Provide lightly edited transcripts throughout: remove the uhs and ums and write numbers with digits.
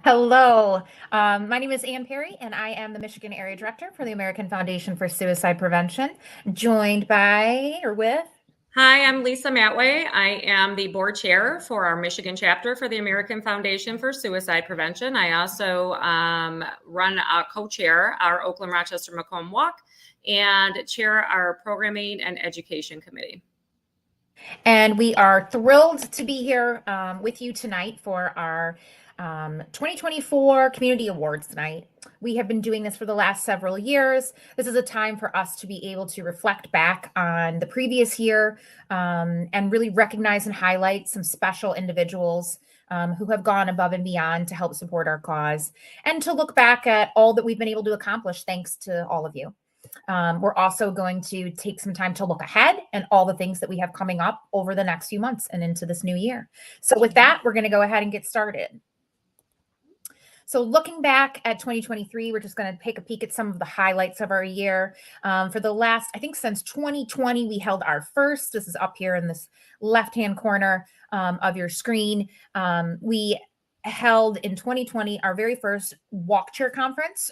Hello, my name is Ann Perry, and I am the Michigan Area Director for the American Foundation for Suicide Prevention, joined by or with. Hi, I'm Lisa Matway. I am the board chair for our Michigan chapter for the American Foundation for Suicide Prevention. I also co-chair our Oakland Rochester Macomb Walk and chair our programming and education committee. And we are thrilled to be here with you tonight for our 2024 Community Awards night. We have been doing this for the last several years. This is a time for us to be able to reflect back on the previous year and really recognize and highlight some special individuals who have gone above and beyond to help support our cause, and to look back at all that we've been able to accomplish thanks to all of you. We're also going to take some time to look ahead and all the things that we have coming up over the next few months and into this new year. So with that, we're going to go ahead and get started. So looking back at 2023, we're just going to take a peek at some of the highlights of our year. For the last, I think since 2020, we held our first, this is up here in this left-hand corner of your screen. We held in 2020 our very first walk chair conference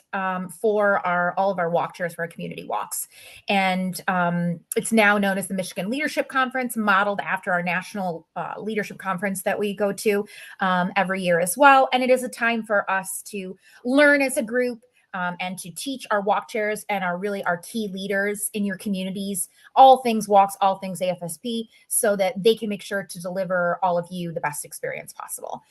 for all of our walk chairs for our community walks. And it's now known as the Michigan Leadership Conference, modeled after our national leadership conference that we go to every year as well. And it is a time for us to learn as a group and to teach our walk chairs and our key leaders in your communities all things walks, all things AFSP, so that they can make sure to deliver all of you the best experience possible.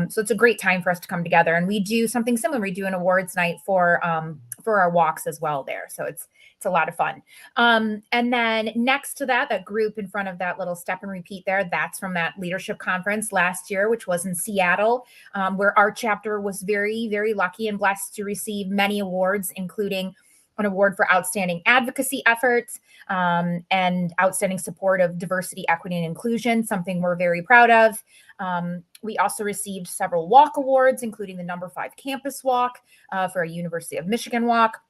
So it's a great time for us to come together, and we do something similar. We do an awards night for our walks as well there. So it's a lot of fun. And then next to that group in front of that little step and repeat there, that's from that leadership conference last year, which was in Seattle, where our chapter was very, very lucky and blessed to receive many awards, including an award for outstanding advocacy efforts and outstanding support of diversity, equity, and inclusion, something we're very proud of. We also received several walk awards, including the number 5 campus walk for a University of Michigan walk,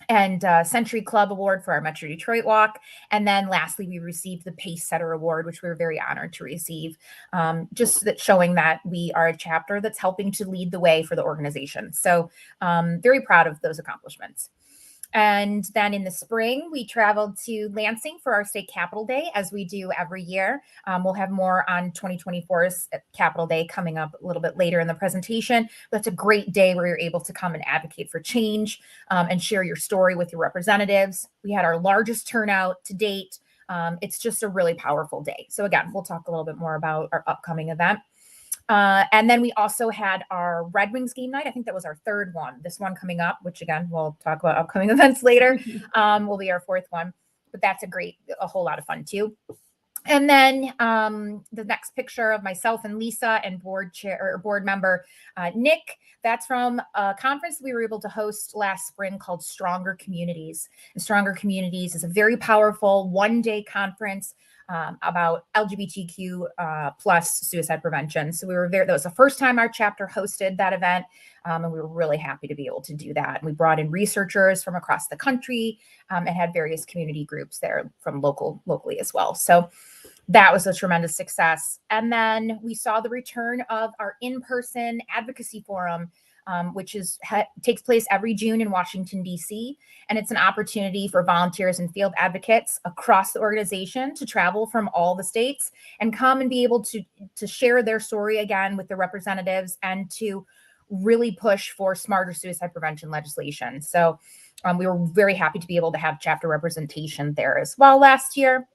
and Century Club Award for our Metro Detroit walk. And then lastly, we received the Pace Setter Award, which we were very honored to receive, just that showing that we are a chapter that's helping to lead the way for the organization. So very proud of those accomplishments. And then in the spring, we traveled to Lansing for our state Capitol Day, as we do every year. We'll have more on 2024's Capitol Day coming up a little bit later in the presentation. But it's a great day where you're able to come and advocate for change and share your story with your representatives. We had our largest turnout to date. It's just a really powerful day. So again, we'll talk a little bit more about our upcoming event. And then we also had our Red Wings game night. I think that was our third one. This one coming up, which again, we'll talk about upcoming events later, will be our fourth one. But that's a whole lot of fun too. And then the next picture of myself and Lisa and board member Nick, that's from a conference we were able to host last spring called Stronger Communities. And Stronger Communities is a very powerful one-day conference about LGBTQ plus suicide prevention. So we were there. That was the first time our chapter hosted that event. And we were really happy to be able to do that. And we brought in researchers from across the country and had various community groups there from locally as well. So that was a tremendous success. And then we saw the return of our in-person advocacy forum, which takes place every June in Washington, D.C. And it's an opportunity for volunteers and field advocates across the organization to travel from all the states and come and be able to share their story again with the representatives and to really push for smarter suicide prevention legislation. So we were very happy to be able to have chapter representation there as well last year.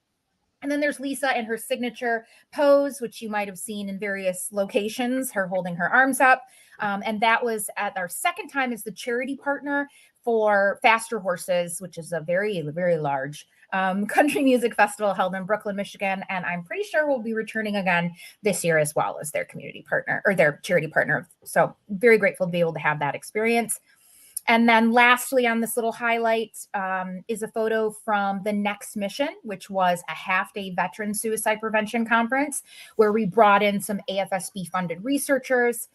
And then there's Lisa and her signature pose, which you might have seen in various locations, her holding her arms up. And that was at our second time as the charity partner for Faster Horses, which is a very, very large country music festival held in Brooklyn, Michigan. And I'm pretty sure we'll be returning again this year as well as their community partner or their charity partner. So very grateful to be able to have that experience. And then lastly on this little highlight is a photo from the Next Mission, which was a half-day veteran suicide prevention conference where we brought in some AFSP-funded researchers.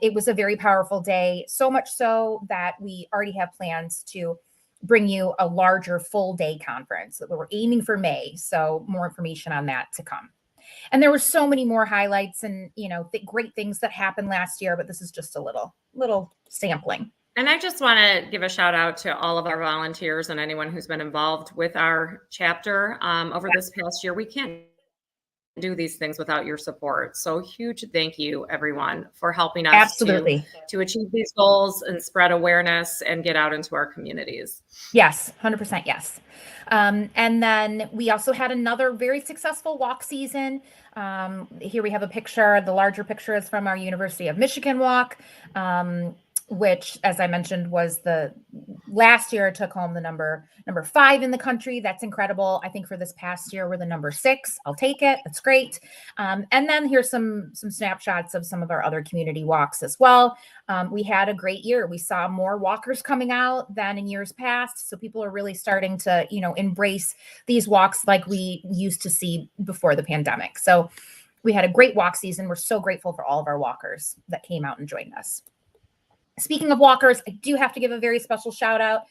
It was a very powerful day, so much so that we already have plans to bring you a larger full-day conference that we're aiming for May. So more information on that to come. And there were so many more highlights and, great things that happened last year, but this is just a little sampling. And I just want to give a shout out to all of our volunteers and anyone who's been involved with our chapter over this past year. We can't do these things without your support. So huge thank you, everyone, for helping us Absolutely. to achieve these goals and spread awareness and get out into our communities. Yes, 100% yes. And then we also had another very successful walk season. Here we have a picture. The larger picture is from our University of Michigan walk, which, as I mentioned, was the last year took home the number 5 in the country. That's incredible. I think for this past year, we're the number 6. I'll take it. That's great. And then here's some snapshots of some of our other community walks as well. We had a great year. We saw more walkers coming out than in years past. So people are really starting to, embrace these walks like we used to see before the pandemic. So we had a great walk season. We're so grateful for all of our walkers that came out and joined us. Speaking of walkers, I do have to give a very special shout out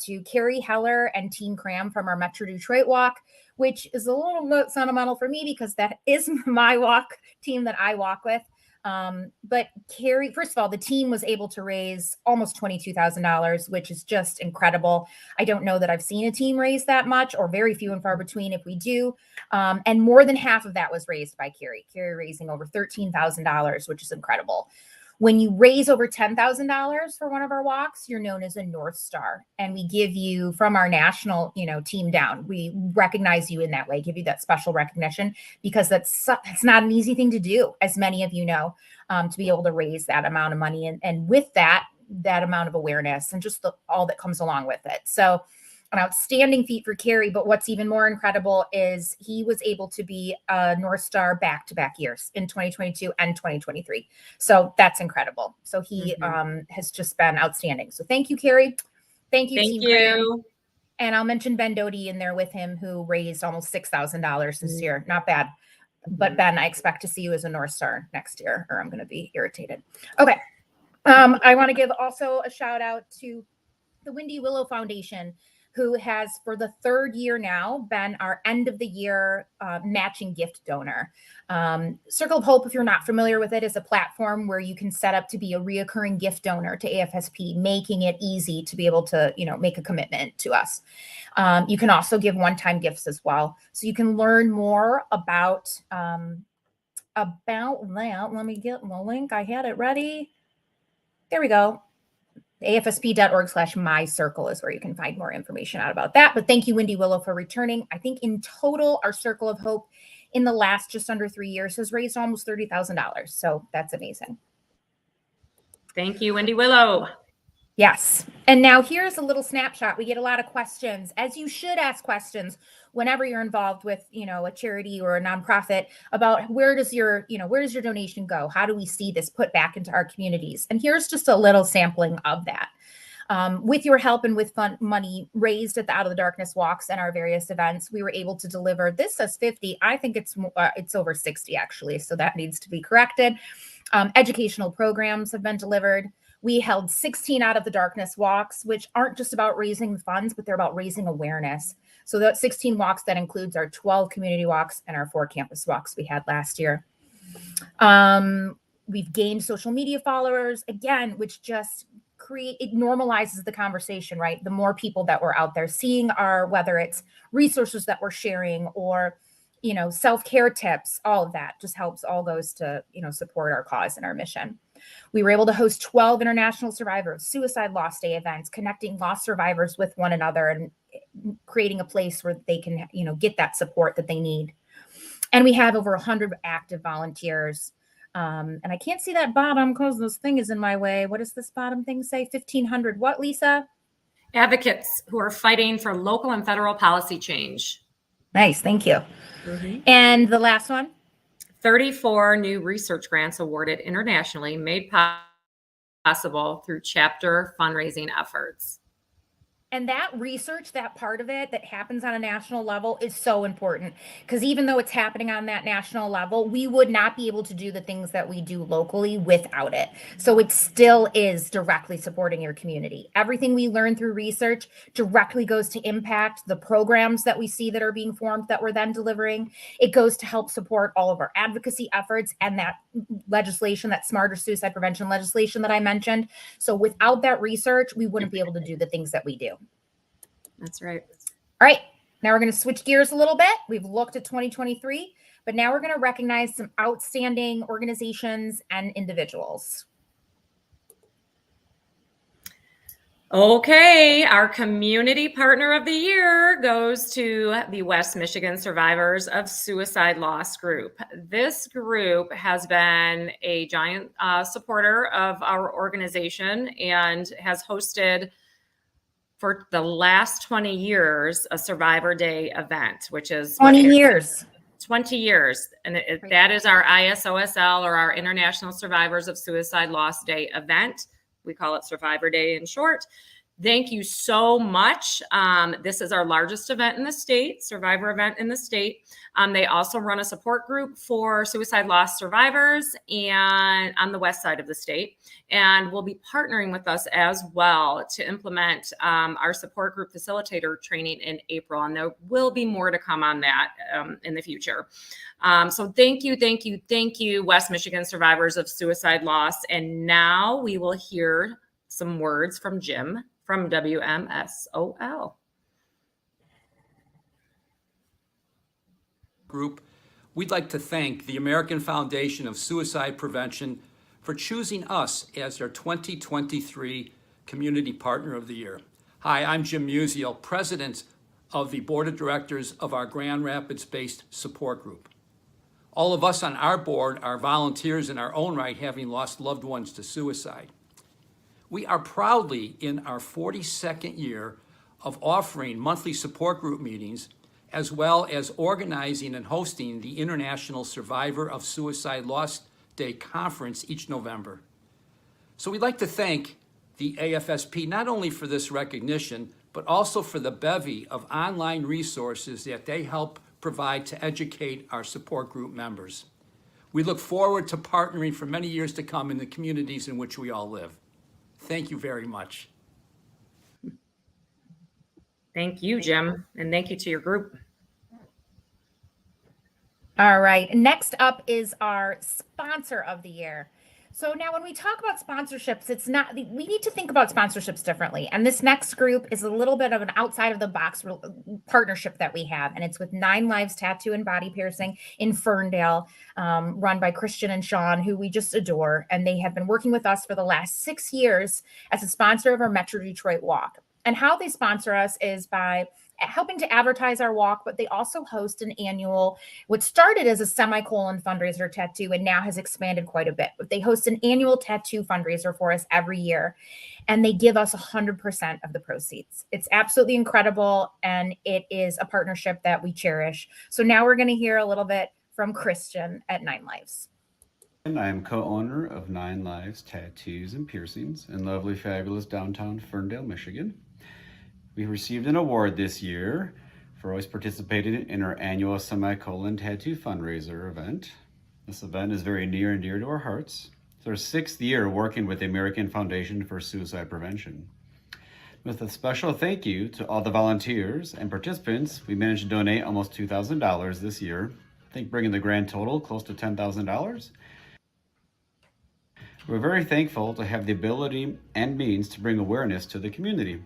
to Carrie Heller and Team Cram from our Metro Detroit walk, which is a little bit sentimental for me because that is my walk team that I walk with. But Carrie, first of all, the team was able to raise almost $22,000, which is just incredible. I don't know that I've seen a team raise that much, or very few and far between if we do. And more than half of that was raised by Carrie raising over $13,000, which is incredible. When you raise over $10,000 for one of our walks, you're known as a North Star. And we give you, from our national, team down, we recognize you in that way, give you that special recognition, because that's not an easy thing to do, as many of you know, to be able to raise that amount of money. And with that amount of awareness and just all that comes along with it. So an outstanding feat for Carrie, but what's even more incredible is he was able to be a North Star back-to-back years in 2022 and 2023. So that's incredible. So he has just been outstanding. So thank you, Carrie. Thank you, Team Cram. And I'll mention Ben Doty in there with him, who raised almost $6,000 this year. Not bad. But Ben, I expect to see you as a North Star next year, or I'm going to be irritated. Okay. I want to give also a shout out to the Windy Willow Foundation, who has for the 3rd year now been our end of the year matching gift donor. Circle of Hope, if you're not familiar with it, is a platform where you can set up to be a reoccurring gift donor to AFSP, making it easy to be able to, make a commitment to us. You can also give one-time gifts as well. So you can learn more about that. Let me get the link. I had it ready. There we go. AFSP.org/mycircle is where you can find more information out about that. But thank you, Windy Willow, for returning. I think in total, our Circle of Hope in the last just under 3 years has raised almost $30,000. So that's amazing. Thank you, Windy Willow. Yes. And now here's a little snapshot. We get a lot of questions, as you should ask questions whenever you're involved with, a charity or a nonprofit, about where does your donation go? How do we see this put back into our communities? And here's just a little sampling of that. With your help and with money raised at the Out of the Darkness walks and our various events, we were able to deliver, this says 50. I think it's over 60 actually. So that needs to be corrected. Educational programs have been delivered. We held 16 Out of the Darkness walks, which aren't just about raising funds, but they're about raising awareness. So that 16 walks, that includes our 12 community walks and our 4 campus walks we had last year. We've gained social media followers, again, which just it normalizes the conversation, right? The more people that we're out there seeing whether it's resources that we're sharing or, self-care tips, all of that just helps, all goes to, support our cause and our mission. We were able to host 12 International Survivors Suicide Loss Day events, connecting lost survivors with one another and creating a place where they can, get that support that they need. And we have over 100 active volunteers. And I can't see that bottom because this thing is in my way. What does this bottom thing say? 1,500 what, Lisa? Advocates who are fighting for local and federal policy change. Nice. Thank you. And the last one? 34 new research grants awarded internationally, made possible through chapter fundraising efforts. And that research, that part of it that happens on a national level is so important, because even though it's happening on that national level, we would not be able to do the things that we do locally without it. So it still is directly supporting your community. Everything we learn through research directly goes to impact the programs that we see that are being formed that we're then delivering. It goes to help support all of our advocacy efforts and that legislation, that smarter suicide prevention legislation that I mentioned. So without that research, we wouldn't be able to do the things that we do. That's right. All right, now we're going to switch gears a little bit. We've looked at 2023, but now we're going to recognize some outstanding organizations and individuals. Okay, our community partner of the year goes to the West Michigan Survivors of Suicide Loss group. This group has been a giant supporter of our organization and has hosted for the last 20 years a Survivor Day event, which is 20 years. 20 years. And that is our ISOSL, or our International Survivors of Suicide Loss Day event. We call it Survivor Day in short. Thank you so much. This is our largest event in the state, survivor event in the state. They also run a support group for suicide loss survivors and on the west side of the state. And will be partnering with us as well to implement our support group facilitator training in April. And there will be more to come on that in the future. So thank you, West Michigan Survivors of Suicide Loss. And now we will hear some words from Jim from WMSOL. Group, we'd like to thank the American Foundation of Suicide Prevention for choosing us as their 2023 Community Partner of the Year. Hi, I'm Jim Musial, President of the Board of Directors of our Grand Rapids-based support group. All of us on our board are volunteers in our own right, having lost loved ones to suicide. We are proudly in our 42nd year of offering monthly support group meetings, as well as organizing and hosting the International Survivor of Suicide Loss Day Conference each November. So we'd like to thank the AFSP not only for this recognition, but also for the bevy of online resources that they help provide to educate our support group members. We look forward to partnering for many years to come in the communities in which we all live. Thank you very much. Thank you, Jim, and thank you to your group. All right, next up is our sponsor of the year. So now when we talk about sponsorships, it's not, we need to think about sponsorships differently. And this next group is a little bit of an outside of the box partnership that we have. And it's with 9 Lives Tattoo and Body Piercing in Ferndale, run by Christian and Sean, who we just adore. And they have been working with us for the last 6 years as a sponsor of our Metro Detroit Walk. And how they sponsor us is by helping to advertise our walk, but they also host an annual, what started as a semicolon fundraiser tattoo and now has expanded quite a bit. But they host an annual tattoo fundraiser for us every year, and they give us 100% of the proceeds. It's absolutely incredible, and it is a partnership that we cherish. So now we're going to hear a little bit from Christian at 9 Lives. And I am co-owner of 9 Lives Tattoos and Piercings in lovely, fabulous downtown Ferndale, Michigan. We received an award this year for always participating in our annual semicolon tattoo fundraiser event. This event is very near and dear to our hearts. It's our 6th year working with the American Foundation for Suicide Prevention. With a special thank you to all the volunteers and participants, we managed to donate almost $2,000 this year. I think bringing the grand total close to $10,000. We're very thankful to have the ability and means to bring awareness to the community.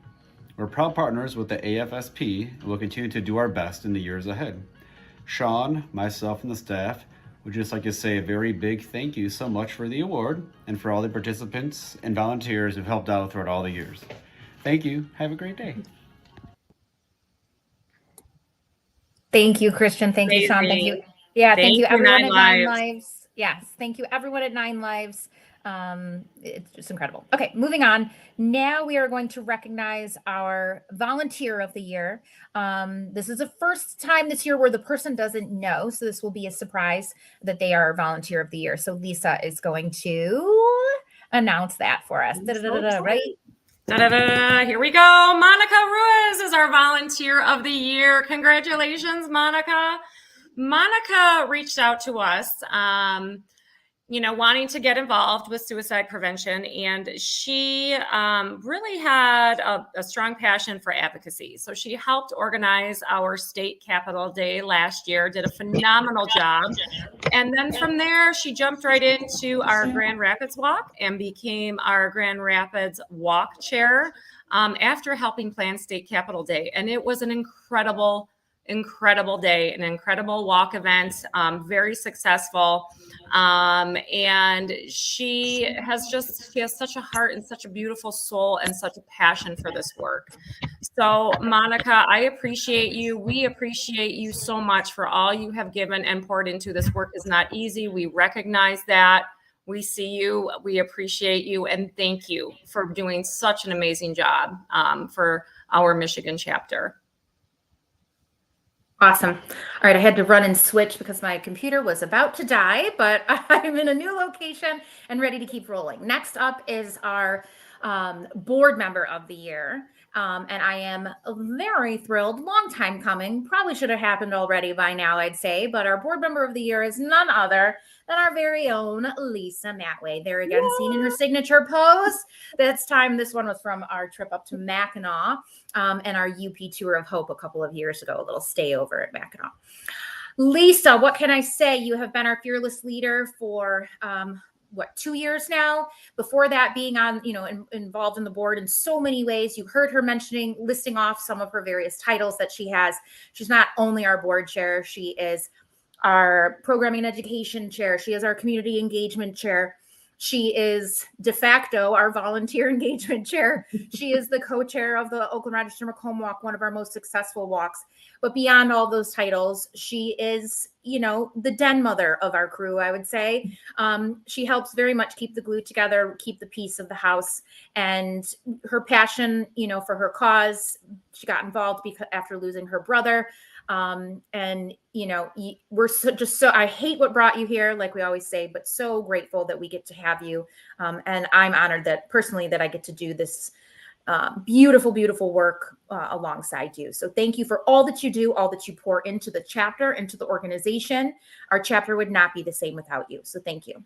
We're proud partners with the AFSP and will continue to do our best in the years ahead. Sean, myself, and the staff would just like to say a very big thank you so much for the award and for all the participants and volunteers who've helped out throughout all the years. Thank you. Have a great day. Thank you, Christian. Thank you, Sean. Thank you. Yeah, thank you everyone at 9 Lives. Yes, thank you everyone at 9 Lives. It's just incredible. Okay, moving on. Now we are going to recognize our volunteer of the year. This is the first time this year where the person doesn't know, so this will be a surprise that they are volunteer of the year. So Lisa is going to announce that for us. Right? Here we go. Monica Ruiz is our volunteer of the year. Congratulations, Monica. Monica reached out to us, wanting to get involved with suicide prevention. And she really had a strong passion for advocacy. So she helped organize our state Capitol Day last year, did a phenomenal job. And then from there, she jumped right into our Grand Rapids Walk and became our Grand Rapids Walk chair after helping plan State Capitol Day. And it was an incredible day, an incredible walk event, very successful. And she has such a heart and such a beautiful soul and such a passion for this work. So Monica, I appreciate you. We appreciate you so much for all you have given and poured into this work. Is not easy. We recognize that. We see you, we appreciate you, and thank you for doing such an amazing job for our Michigan chapter. Awesome. All right, I had to run and switch because my computer was about to die, but I'm in a new location and ready to keep rolling. Next up is our board member of the year. And I am very thrilled, long time coming, probably should have happened already by now, I'd say, but our board member of the year is none other than our very own Lisa Matway. There again, seen in her signature pose. This one was from our trip up to Mackinac and our UP Tour of Hope a couple of years ago, a little stay over at Mackinac. Lisa, what can I say? You have been our fearless leader for 2 years now. Before that, being on, involved in the board in so many ways. You heard her listing off some of her various titles that she has. She's not only our board chair, she is our programming and education chair. She is our community engagement chair. She is de facto our volunteer engagement chair. She is the co-chair of the Oakland Rochester Macomb Walk, one of our most successful walks. But beyond all those titles, she is, the den mother of our crew, I would say. She helps very much keep the glue together, keep the peace of the house. And her passion, for her cause, she got involved after losing her brother. We're I hate what brought you here, like we always say, but so grateful that we get to have you. And I'm honored that I get to do this beautiful, beautiful work alongside you. So thank you for all that you do, all that you pour into the chapter, into the organization. Our chapter would not be the same without you. So thank you.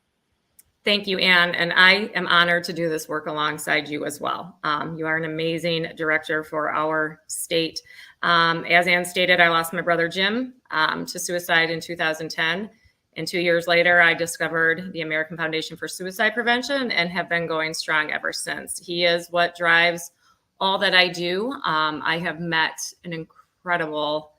Thank you, Anne. And I am honored to do this work alongside you as well. You are an amazing director for our state. As Anne stated, I lost my brother, Jim, to suicide in 2010. And 2 years later, I discovered the American Foundation for Suicide Prevention and have been going strong ever since. He is what drives all that I do. I have met an incredible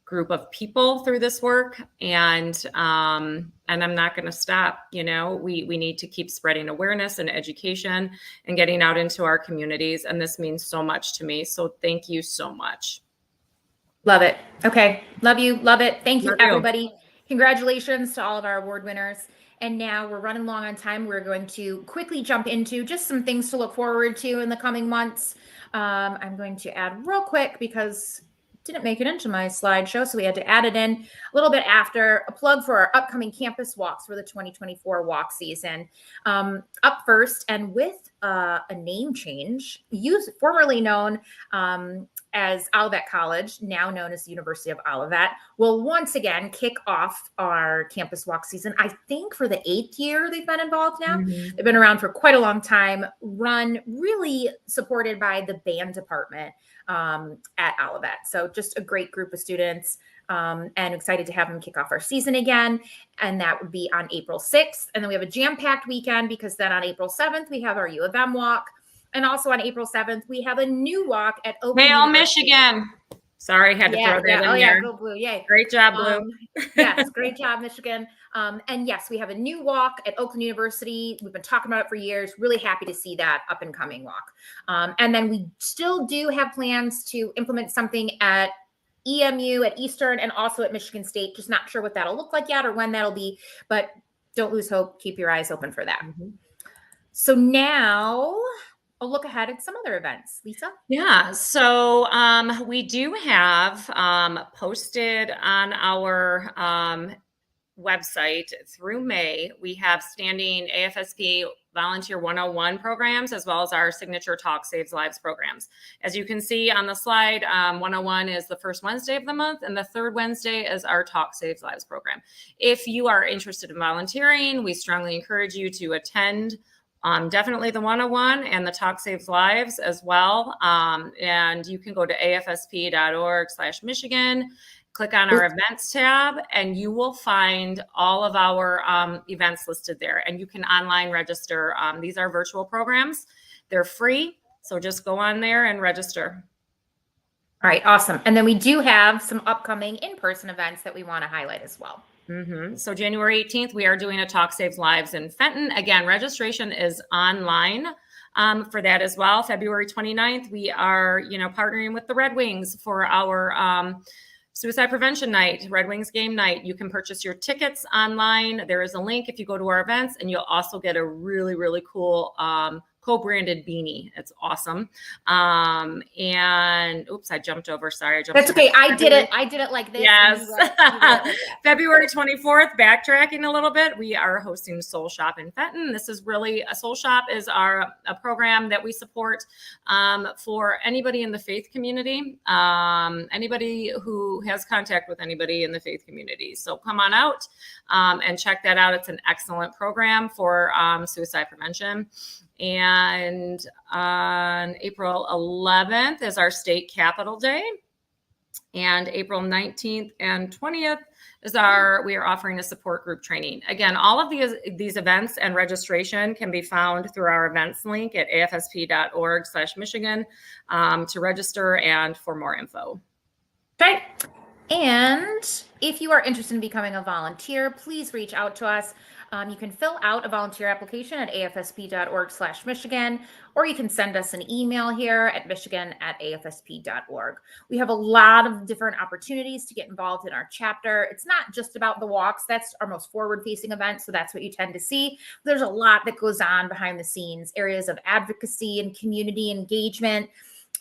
group of people through this work, and I'm not going to stop. We need to keep spreading awareness and education and getting out into our communities. And this means so much to me. So thank you so much. Love it. Okay. Love you. Love it. Thank you, everybody. Congratulations to all of our award winners. And now we're running long on time. We're going to quickly jump into just some things to look forward to in the coming months. I'm going to add real quick because it didn't make it into my slideshow, so we had to add it in a little bit after. A plug for our upcoming campus walks for the 2024 walk season. Up first, and with a name change, formerly known as Olivet College, now known as the University of Olivet, will once again kick off our campus walk season. I think for the 8th year they've been involved now. Mm-hmm. They've been around for quite a long time, really supported by the band department at Olivet. So just a great group of students, and excited to have them kick off our season again. And that would be on April 6th. And then we have a jam-packed weekend because then on April 7th, we have our U of M walk. And also on April 7th, we have a new walk at Oakland University. Michigan. Sorry, had to throw that in there. Yeah, go Blue. Yay. Great job, Blue. Yes, great job, Michigan. And yes, we have a new walk at Oakland University. We've been talking about it for years. Really happy to see that up and coming walk. And then we still do have plans to implement something at EMU, at Eastern, and also at Michigan State. Just not sure what that'll look like yet or when that'll be, but don't lose hope. Keep your eyes open for that. Mm-hmm. So now a look ahead at some other events. Lisa? Yeah, so we do have posted on our website through May, we have standing AFSP Volunteer 101 programs, as well as our signature Talk Saves Lives programs. As you can see on the slide, 101 is the first Wednesday of the month, and the third Wednesday is our Talk Saves Lives program. If you are interested in volunteering, we strongly encourage you to attend definitely the 101 and the Talk Saves Lives as well. And you can go to afsp.org/Michigan, click on our events tab, and you will find all of our events listed there. And you can online register. These are virtual programs. They're free. So just go on there and register. All right, awesome. And then we do have some upcoming in-person events that we want to highlight as well. So January 18th, we are doing a Talk Saves Lives in Fenton. Again, registration is online for that as well. February 29th, we are, partnering with the Red Wings for our Suicide Prevention Night, Red Wings game night. You can purchase your tickets online. There is a link if you go to our events, and you'll also get a really, really cool co-branded beanie. It's awesome. And oops, I jumped over. Sorry. That's okay. I did it like this. Yes. You did it like that. February 24th, backtracking a little bit, we are hosting Soul Shop in Fenton. This is really a Soul Shop is a program that we support for anybody in the faith community, anybody who has contact with anybody in the faith community. So come on out and check that out. It's an excellent program for suicide prevention. And on April 11th is our state Capitol Day. And April 19th and 20th is we are offering a support group training. Again, all of these events and registration can be found through our events link at afsp.org/Michigan to register and for more info. Okay. And if you are interested in becoming a volunteer, please reach out to us. You can fill out a volunteer application at afsp.org/Michigan, or you can send us an email here at michigan@afsp.org. We have a lot of different opportunities to get involved in our chapter. It's not just about the walks. That's our most forward-facing event, so that's what you tend to see. There's a lot that goes on behind the scenes, areas of advocacy and community engagement,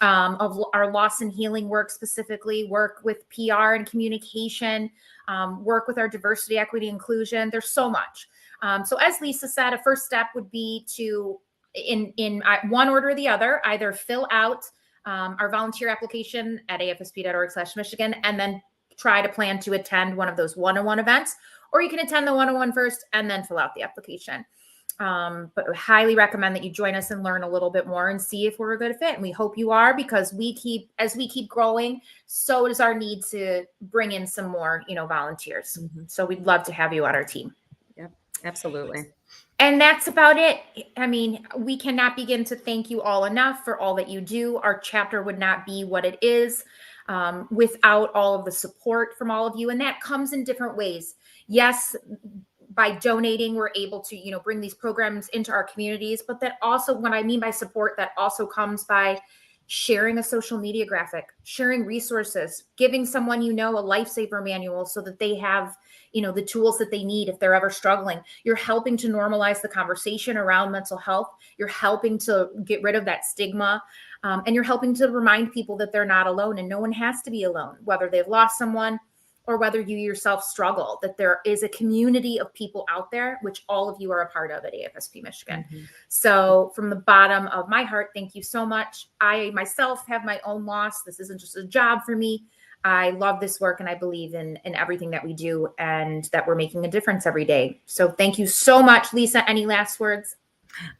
of our loss and healing work, specifically work with PR and communication, work with our diversity, equity, inclusion. There's so much. So as Lisa said, a first step would be to, in one order or the other, either fill out our volunteer application at afsp.org/Michigan and then try to plan to attend one of those 101 events, or you can attend the 101 first and then fill out the application. But I highly recommend that you join us and learn a little bit more and see if we're a good fit. And we hope you are, because as we keep growing, so is our need to bring in some more, volunteers. So we'd love to have you on our team. Yep, absolutely. And that's about it. I mean, we cannot begin to thank you all enough for all that you do. Our chapter would not be what it is without all of the support from all of you. And that comes in different ways. Yes, by donating, we're able to, bring these programs into our communities. But that also, what I mean by support, that also comes by sharing a social media graphic, sharing resources, giving someone a lifesaver manual so that they have, the tools that they need if they're ever struggling. You're helping to normalize the conversation around mental health. You're helping to get rid of that stigma. And you're helping to remind people that they're not alone, and no one has to be alone, whether they've lost someone or whether you yourself struggle, that there is a community of people out there, which all of you are a part of at AFSP Michigan. So from the bottom of my heart, thank you so much. I myself have my own loss. This isn't just a job for me. I love this work, and I believe in everything that we do, and that we're making a difference every day. So thank you so much. Lisa, any last words?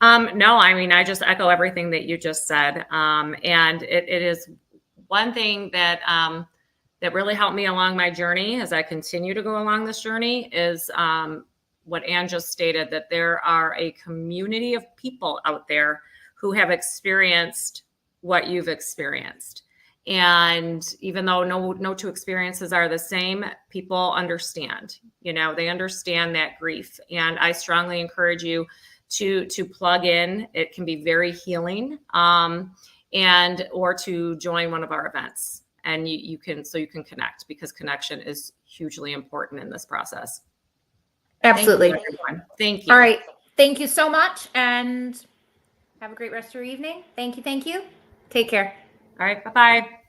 No, I mean, I just echo everything that you just said. And it is one thing that really helped me along my journey as I continue to go along this journey is what Ann just stated, that there are a community of people out there who have experienced what you've experienced. And even though no two experiences are the same, people understand, they understand that grief. And I strongly encourage you to plug in. It can be very healing, or to join one of our events. And you can connect, because connection is hugely important in this process. Absolutely. Thank you, everyone. Thank you. All right. Thank you so much, and have a great rest of your evening. Thank you. Take care. All right. Bye-bye.